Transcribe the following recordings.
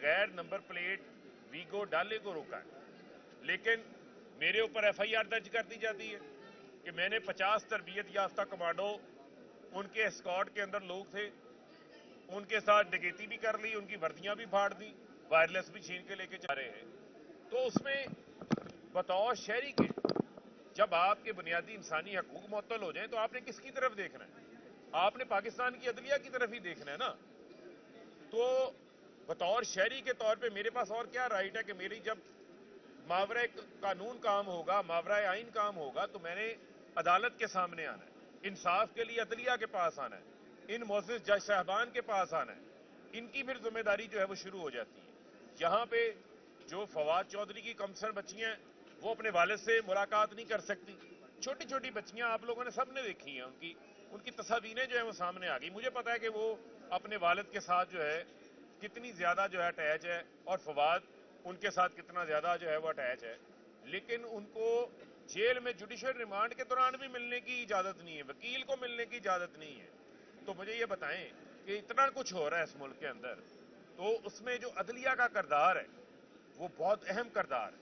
बगैर number plate we go डाले को रोका है, लेकिन मेरे ऊपर FIR दर्ज कर दी जाती है कि मैंने 50 तरबियत याफ्ता कमांडो उनके एस्कॉर्ट के अंदर लोग थे, उनके साथ डकैती भी कर ली, उनकी वर्दियां भी फाड़ दी, वायरलेस भी छीन के लेके जा रहे हैं। तो उसमें बतौर शहरी के जब आपके बुनियादी इंसानी हकूक मुअत्तल हो जाए तो आपने किसकी तरफ देखना है? आपने पाकिस्तान की अदलिया की तरफ ही देखना है ना। तो बतौर शहरी के तौर पे मेरे पास और क्या राइट है कि मेरी जब मावरा कानून काम होगा, मावरा आइन काम होगा, तो मैंने अदालत के सामने आना है, इंसाफ के लिए अदलिया के पास आना है, इन मोअज़्ज़िज़ जज साहबान के पास आना है। इनकी फिर जिम्मेदारी जो है वो शुरू हो जाती है। यहाँ पे जो फवाद चौधरी की कमसर बच्चियां हैं वो अपने वालिद से मुलाकात नहीं कर सकती। छोटी छोटी बच्चियां आप लोगों ने सबने देखी हैं, उनकी तस्वीरें जो है वो सामने आ गई। मुझे पता है कि वो अपने वालिद के साथ जो है कितनी ज्यादा जो है अटैच है और फवाद उनके साथ कितना ज्यादा जो है वो अटैच है, लेकिन उनको जेल में जुडिशियल रिमांड के दौरान भी मिलने की इजाजत नहीं है, वकील को मिलने की इजाजत नहीं है। तो मुझे ये बताएं कि इतना कुछ हो रहा है इस मुल्क के अंदर, तो उसमें जो अदलिया का किरदार है वो बहुत अहम किरदार है।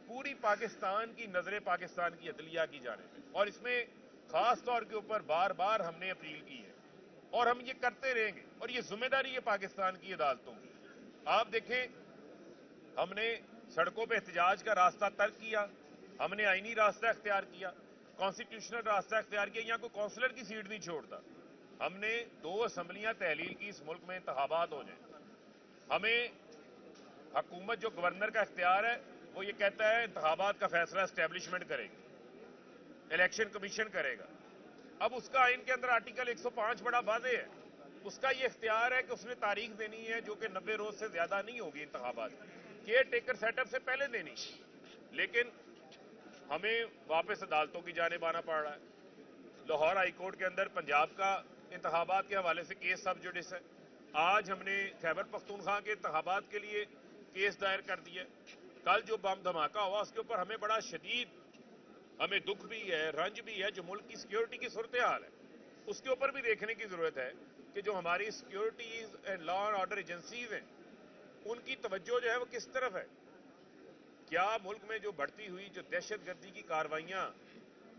पूरी पाकिस्तान की नजरें पाकिस्तान की अदलिया की जानिब है और इसमें खास तौर के ऊपर बार बार हमने अपील की है और हम ये करते रहेंगे और ये जिम्मेदारी है पाकिस्तान की अदालतों की। आप देखें, हमने सड़कों पर एहतजाज का रास्ता तर्क किया, हमने आईनी रास्ता इख्तियार किया, कॉन्स्टिट्यूशनल रास्ता इख्तियार किया, यहाँ कोई काउंसलर की सीट नहीं छोड़ता। हमने 2 असम्बलियां तहलील की इस मुल्क में इंतखाबात हो जाए। हमें हुकूमत जो गवर्नर का इख्तियार है वो ये कहता है इंतखाबात का फैसला एस्टेब्लिशमेंट करेगी, इलेक्शन कमीशन करेगा। अब उसका आइन के अंदर आर्टिकल 105 बड़ा वाज़ेह है, उसका ये इख्तियार है कि उसने तारीख देनी है जो कि 90 रोज से ज्यादा नहीं होगी इंतखाबात, केयर टेकर सेटअप से पहले देनी। लेकिन हमें वापस अदालतों की जानिब आना पड़ रहा है। लाहौर हाई कोर्ट के अंदर पंजाब का इंतखाबात के हवाले से केस सब जुडिस है। आज हमने खैबर पख्तूनख्वा के इंतखाबात के लिए केस दायर कर दिया। कल जो बम धमाका हुआ उसके ऊपर हमें बड़ा शदीद हमें दुख भी है, रंज भी है। जो मुल्क की सिक्योरिटी की सूरत हाल है उसके ऊपर भी देखने की जरूरत है कि जो हमारी securities and law and order agencies हैं उनकी तवज्जो जो है वो किस तरफ है। क्या मुल्क में जो बढ़ती हुई जो दहशतगर्दी की कार्रवाइयां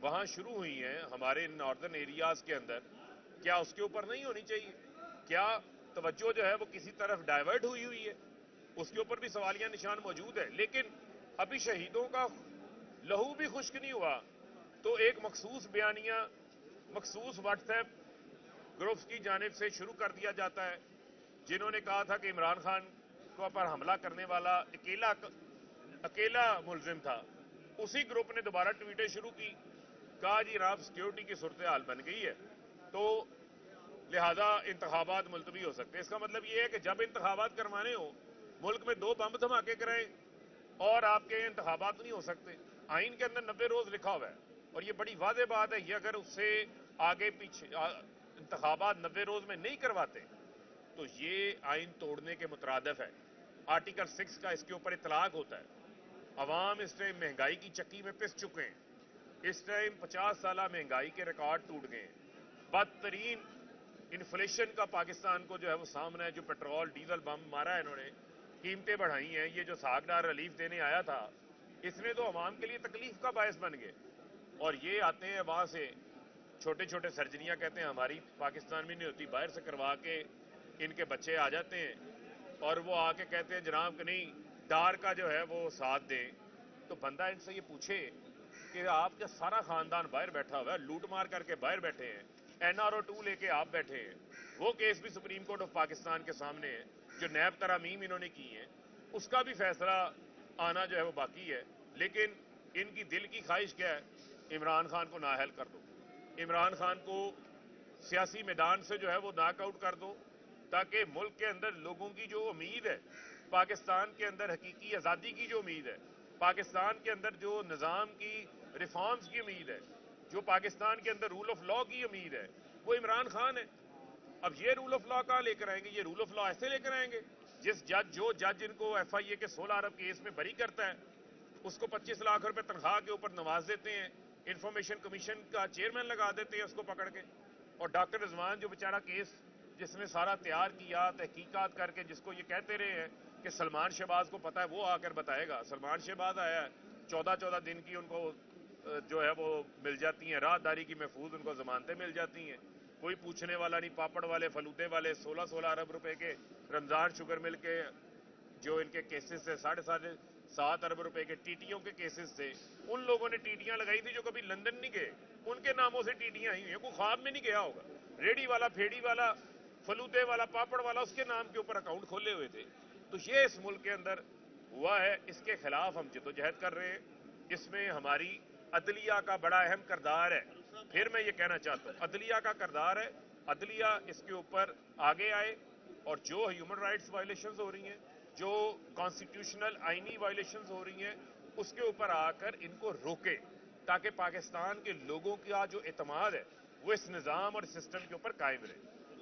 वहां शुरू हुई हैं हमारे नॉर्दर्न एरियाज के अंदर, क्या उसके ऊपर नहीं होनी चाहिए? क्या तवज्जो जो है वो किसी तरफ डाइवर्ट हुई हुई है? उसके ऊपर भी सवालिया निशान मौजूद है। लेकिन अभी शहीदों का लहू भी खुश्क नहीं हुआ तो एक मखसूस बयानिया मखसूस व्हाट्सएप ग्रुप्स की जानिब से शुरू कर दिया जाता है, जिन्होंने कहा था कि इमरान खान को पर हमला करने वाला अकेला मुलजिम था। उसी ग्रुप ने दोबारा ट्वीटें शुरू की, कहा जी जनाब सिक्योरिटी की सूरत हाल बन गई है तो लिहाजा इंतखाबात मुलतवी हो सकते हैं। इसका मतलब यह है कि जब इंतखाबात करवाने हो मुल्क में 2 बम धमाके कराएं और आपके इंतखाबात नहीं हो सकते। आइन के अंदर 90 रोज लिखा हुआ है और यह बड़ी वाज़ेह बात है। ये अगर उससे आगे पीछे इंतखाबात 90 रोज में नहीं करवाते तो ये आइन तोड़ने के मुतरादिफ है। आर्टिकल 6 का इसके ऊपर इतलाक होता है। अवाम इस टाइम महंगाई की चक्की में पिस चुके हैं। इस टाइम 50 साल महंगाई के रिकॉर्ड टूट गए हैं। बदतरीन इन्फ्लेशन का पाकिस्तान को जो है वो सामना है। जो पेट्रोल डीजल बम मारा है इन्होंने, कीमतें बढ़ाई हैं। ये जो सागदार रिलीफ देने आया था इसने तो अवाम के लिए तकलीफ का बायस बन गए। और ये आते हैं वहां से छोटे छोटे सर्जरियां, कहते हैं हमारी पाकिस्तान में नहीं होती, बाहर से करवा के इनके बच्चे आ जाते हैं और वो आके कहते हैं जनाब कि नहीं डार का जो है वो साथ दें। तो बंदा इनसे ये पूछे कि आपका सारा खानदान बाहर बैठा हुआ है, लूट मार करके बाहर बैठे हैं, NRO 2 लेके आप बैठे हैं। वो केस भी सुप्रीम कोर्ट ऑफ पाकिस्तान के सामने है। जो नैब तरामीम इन्होंने की है उसका भी फैसला आना जो है वो बाकी है। लेकिन इनकी दिल की ख्वाहिश क्या है? इमरान खान को नाअहल कर दो, इमरान खान को सियासी मैदान से जो है वो नॉकआउट कर दो, ताकि मुल्क के अंदर लोगों की जो उम्मीद है, पाकिस्तान के अंदर हकीकी आज़ादी की जो उम्मीद है, पाकिस्तान के अंदर जो निज़ाम की रिफॉर्म्स की उम्मीद है, जो पाकिस्तान के अंदर रूल ऑफ लॉ की उम्मीद है, वो इमरान खान है। अब ये रूल ऑफ लॉ कहां लेकर आएंगे? ये रूल ऑफ लॉ ऐसे लेकर आएंगे जो जज इनको FIA के 16 अरब केस में बरी करता है उसको 25 लाख रुपए तनख्वाह के ऊपर नवाज देते हैं, इंफॉर्मेशन कमीशन का चेयरमैन लगा देते हैं उसको पकड़ के। और डॉक्टर रिजवान जो बेचारा केस جس نے سارا تیار کیا تحقیقات کر کے، جس کو یہ کہتے رہے ہیں کہ سلمان شہباز کو پتا ہے، وہ آ کر بتائے گا. سلمان شہباز آیا ہے، 14 دن کی ان کو جو ہے وہ مل جاتی ہیں، راہ داری کی محفوظ ان کو ضمانتیں مل جاتی ہیں. کوئی پوچھنے والا نہیں. پاپڑ والے، فلودے والے 16 ارب روپے کے رمضان شوگر مل کے جو ان کے کیسز تھے، 7.5 ارب روپے کے ٹیٹیوں کے کیسز تھے. ان لوگوں نے ٹیٹیاں لگائی تھی جو کبھی لندن نہیں گئے، ان کے ناموں سے ٹیٹیاں آئی ہیں. کوئی خواب میں نہیں گیا ہوگا. ریڑی والا، پھیڑی والا، فلودے والا، پاپڑ والا، اس کے نام کے اوپر اکاؤنٹ کھولے ہوئے تھے. تو یہ اس ملک کے اندر ہوا ہے. اس کے خلاف ہم جدوجہد کر رہے ہیں. اس میں ہماری عدلیہ کا بڑا اہم کردار ہے. پھر میں یہ کہنا چاہتا ہوں، عدلیہ کا کردار ہے. عدلیہ اس کے اوپر آگے آئے اور جو ہیومن رائٹس وائلیشنز ہو رہی ہیں، جو کانسٹیٹیوشنل آئینی وائلیشنز ہو رہی ہیں، اس کے اوپر آ کر ان کو روکے، تاکہ پاکستان کے لوگوں کا جو اعتماد ہے وہ اس نظام اور سسٹم کے اوپر قائم رہے.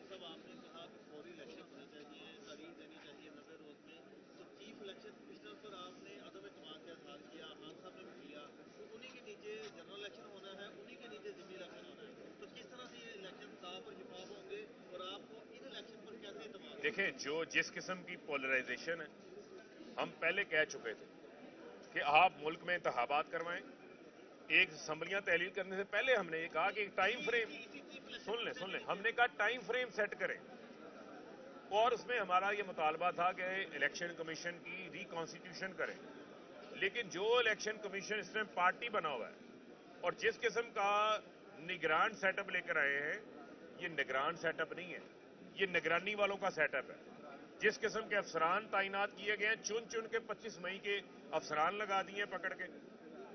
صاحب آپ نے کہا کہ فوری الیکشن ہونے چاہیے، تحریر دینی چاہیے نظر روز میں، تو چیف الیکشن کمشنر پر آپ نے عدم اعتماد کا اظہار کیا، خان صاحب نے بھی کیا. تو انہی کے نیچے جنرل الیکشن ہونا ہے، انہی کے نیچے ضمنی الیکشن ہونا ہے. تو کس طرح سے یہ الیکشن صاف اور شفاف ہوں گے اور آپ کو ان الیکشن پر کیسے اعتماد ہوگا؟ دیکھیں، جس قسم کی پولرائزیشن ہے، ہم پہلے کہہ چکے تھے کہ آپ ملک میں انتخابات کروائیں. ایک اسمبلیاں تحلیل کرنے سے پہلے ہم نے یہ کہا کہ ایک ٹائم فریم، سن لیں، ہم نے کہا ٹائم فریم سیٹ کریں. اور اس میں ہمارا یہ مطالبہ تھا کہ الیکشن کمیشن کی ریکانسٹیٹیوشن کریں. لیکن جو الیکشن کمیشن اس میں پارٹی بنا ہوا ہے اور جس قسم کا نگران سیٹ اپ لے کر آئے ہیں، یہ نگران سیٹ اپ نہیں ہے، یہ نگرانی والوں کا سیٹ اپ ہے. جس قسم کے افسران تعینات کیے گئے ہیں، چن کے 25 مئی کے افسران لگا دیے ہیں پکڑ کے.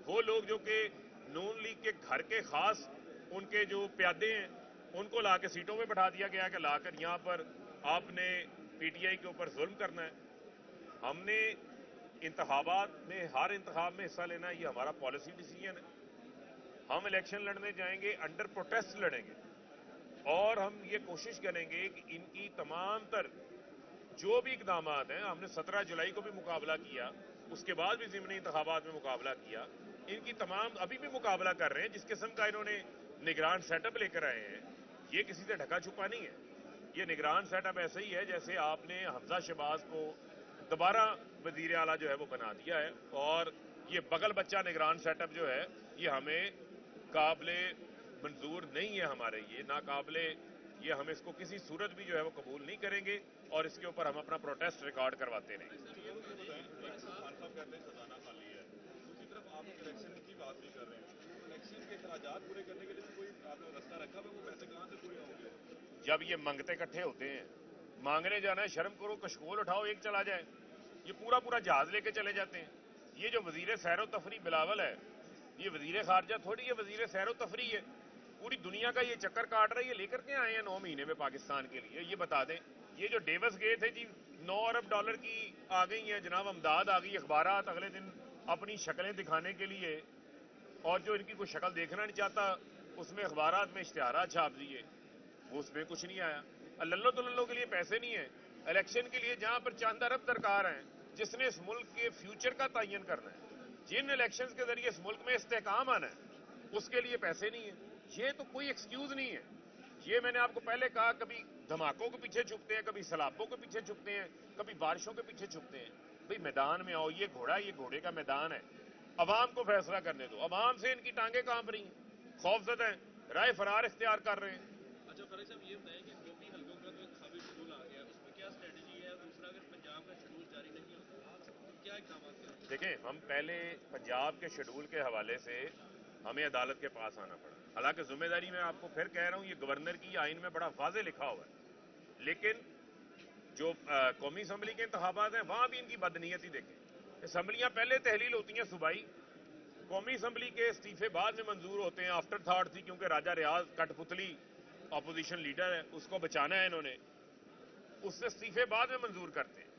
وہ لوگ جو کہ نون لیگ کے گھر کے خاص ان کے جو پیادے ہیں، ان کو لا کے سیٹوں میں بٹھا دیا گیا کہ لا کر یہاں پر آپ نے پی ٹی آئی کے اوپر ظلم کرنا ہے. ہم نے انتخابات میں، ہر انتخاب میں حصہ لینا ہے، یہ ہمارا پالیسی ڈیسیجن ہے. ہم الیکشن لڑنے جائیں گے، انڈر پروٹیسٹ لڑیں گے، اور ہم یہ کوشش کریں گے کہ ان کی تمام تر جو بھی اقدامات ہیں، ہم نے 17 جولائی کو بھی مقابلہ کیا، اس کے بعد بھی ضمنی انتخابات میں مقابلہ کیا، ان کی تمام ابھی بھی مقابلہ کر رہے ہیں. جس قسم کا انہوں نے نگران سیٹ اپ لے کر آئے ہیں، یہ کسی سے ڈھکا چھپا نہیں ہے. یہ نگران سیٹ اپ ایسے ہی ہے جیسے آپ نے حمزہ شہباز کو دوبارہ وزیر اعلیٰ جو ہے وہ بنا دیا ہے. اور یہ بغل بچہ نگران سیٹ اپ جو ہے، یہ ہمیں قابل منظور نہیں ہے. ہمارے یہ ناقابل، یہ ہم اس کو کسی صورت بھی جو ہے وہ قبول نہیں کریں گے، اور اس کے اوپر ہم اپنا پروٹیسٹ ریکارڈ کرواتے رہیں گے. خان صاحب کہتے ہیں خزانہ خالی ہے، دوسری طرف آپ الیکشن کی بات بھی کر رہے ہیں. الیکشن کے اخراجات پورے کرنے کے لیے کوئی آپ نے راستہ رکھا ہے؟ وہ پیسے کہاں سے پورے ہوں گے؟ جب یہ منگتے اکٹھے ہوتے ہیں، مانگنے جانا ہے، شرم کرو، کشکول اٹھاؤ، ایک چلا جائے. یہ پورا جہاز لے کے چلے جاتے ہیں. یہ جو وزیر سیر و تفریح بلاول ہے، یہ وزیر خارجہ تھوڑی ہے، وزیر سیر و تفریح ہے. پوری دنیا کا یہ چکر کاٹ رہا ہے. یہ لے کر کے آئے ہیں 9 مہینے میں پاکستان کے لیے. یہ بتا دیں، یہ جو ڈیوس گئے تھے جی، 9 ارب ڈالر کی آ گئی ہیں جناب امداد آ گئی. اخبارات اگلے دن اپنی شکلیں دکھانے کے لیے، اور جو ان کی کوئی شکل دیکھنا نہیں چاہتا، اس میں اخبارات میں اشتہارات چھاپ دیے، وہ اس میں کچھ نہیں آیا. للو تو للو کے لیے پیسے نہیں ہیں. الیکشن کے لیے جہاں پر چند ارب درکار ہیں، جس نے اس ملک کے فیوچر کا تعین کرنا ہے، جن الیکشنز کے ذریعے اس ملک میں استحکام آنا ہے، اس کے لیے پیسے نہیں ہیں. یہ تو کوئی ایکسکیوز نہیں ہے. یہ میں نے آپ کو پہلے کہا، کبھی دھماکوں کے پیچھے چھپتے ہیں، کبھی سیلابوں کے پیچھے چھپتے ہیں، کبھی بارشوں کے پیچھے چھپتے ہیں. بھئی میدان میں آؤ. یہ گھوڑا، یہ گھوڑے کا میدان ہے. عوام کو فیصلہ کرنے دو. عوام سے ان کی ٹانگیں کانپ رہی ہیں، خوفزدہ ہیں، رائے فرار اختیار کر رہے ہیں. اچھا فاروق صاحب، یہ بتائیں کہ قومی حلقوں کا تو انتخابی شیڈول آ گیا، اس میں کیا اسٹریٹجی ہے؟ دوسرا، اگر پنجاب کا شیڈول جاری نہیں ہوتا تو کیا اقدامات کریں گے؟ دیکھیں، ہم پہلے پنجاب کے شیڈول کے حوالے سے ہمیں عدالت کے پاس آنا پڑا. حالانکہ ذمہ داری میں آپ کو پھر کہہ رہا ہوں، یہ گورنر کی آئین میں بڑا واضح لکھا ہوا ہے. لیکن جو قومی اسمبلی کے انتخابات ہیں، وہاں بھی ان کی بدنیتی دیکھیں. اسمبلیاں پہلے تحلیل ہوتی ہیں صوبائی، قومی اسمبلی کے استعفے بعد میں منظور ہوتے ہیں. آفٹر تھاٹ تھی، کیونکہ راجہ ریاض کٹ پتلی اپوزیشن لیڈر ہے، اس کو بچانا ہے انہوں نے، اس سے استعفے بعد میں منظور کرتے ہیں.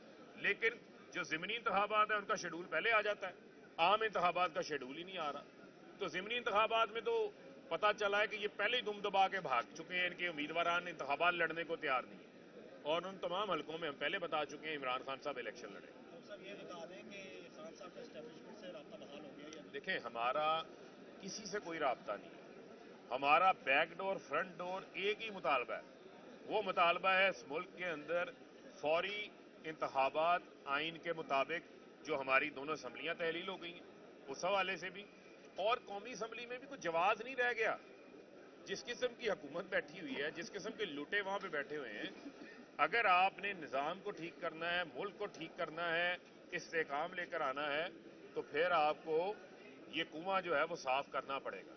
لیکن جو ضمنی انتخابات ہیں ان کا شیڈول پہلے آ جاتا ہے. عام انتخابات کا شیڈول ہی نہیں آ رہا. تو ضمنی انتخابات میں تو پتا چلا ہے کہ یہ پہلے ہی دم دبا کے بھاگ چکے ہیں. ان کے امیدواران انتخابات لڑنے کو تیار نہیں ہیں، اور ان تمام حلقوں میں ہم پہلے بتا چکے ہیں عمران خان صاحب الیکشن لڑیں. صاحب یہ بتا دیں کہ خان صاحب کا اسٹیبلشمنٹ سے رابطہ بحال ہو گیا یا نہیں؟ دیکھیں، ہمارا کسی سے کوئی رابطہ نہیں ہے. ہمارا بیک ڈور، فرنٹ ڈور ایک ہی مطالبہ ہے वो मुतालबा है इस मुल्क के अंदर फौरी इंतखाबात आइन के मुताबिक जो हमारी दोनों असम्बलियाँ तहलील हो गई हैं, उस हवाले से भी, और कौमी असम्बली में भी कुछ जवाब नहीं रह गया। जिस किस्म की हुकूमत बैठी हुई है, जिस किस्म के लुटे वहाँ पे बैठे हुए हैं, अगर आपने निज़ाम को ठीक करना है, मुल्क को ठीक करना है, इस्तेकाम लेकर आना है, तो फिर आपको ये कुआं जो है वो साफ करना पड़ेगा।